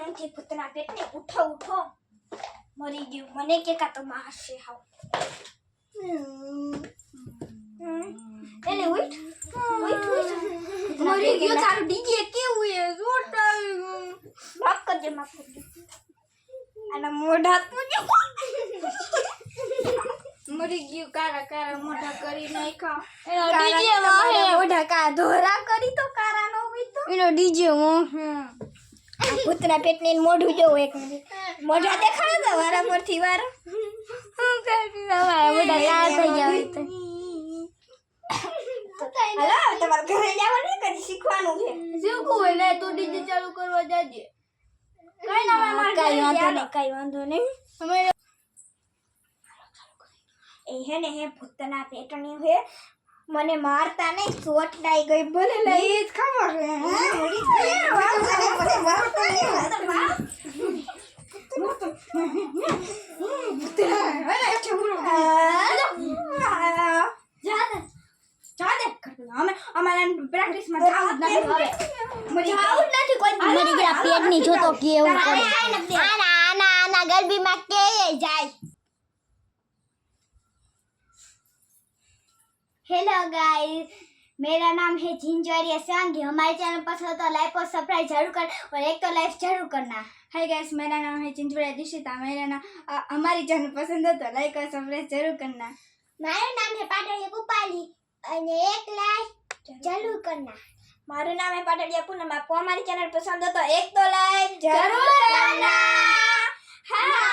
હું જે ભૂતના પેટને ઉઠો ઉઠો મરી ગયું મને કે કા તો મારશે હાવ એને ઉઠ મરી ગયો તારું ડીજે કેવું એ જોરદાર માફ કરજે આના મોઢા મરી ગયું કારા કારા મોઢા કરી નાખ્યા એનો ડીજે વાહે મોઢા કા ધોરા કરી તો કારા નો હોય તો એનો ડીજે ભૂતના પેટને મોઢું જોવું એક મિનિટ મોઢા દેખાડે તો વારા પરથી વારા હું કરી મોઢા કાળા થઈ ગયા હોય તો હાલો તમારે ઘરે જવાનું ને કદી શીખવાનું છે શીખવું હોય ને તો ડીજે ચાલુ કરવા જાજે કઈ ના કઈ વાંધો નહીં અમે એ હે ને હે ભૂતના પેટની હે મને મારતા નહીં ચોટડાઈ ગઈ ભલે લઈ જ ખબર પેટની જોતો કેવું આના ગરબીમાં કે જાય हेलो गाइस मेरा नाम है जिंजरिया सांगी हमारे चैनल पसंद हो तो लाइक और सब्सक्राइब जरूर कर और एक तो लाइक जरूर करना हाय गाइस मेरा नाम है जिंजरिया दिशिता मेरा नाम हमारी चैनल पसंद हो तो लाइक और सब्सक्राइब जरूर करना मारू नाम है पाटलिया कुपाली અને એક લાઈક જરૂર કરના મારું નામ है પાટલિયા પૂનમ आपको हमारी चैनल पसंद हो तो एक तो लाइक जरूर करना हाय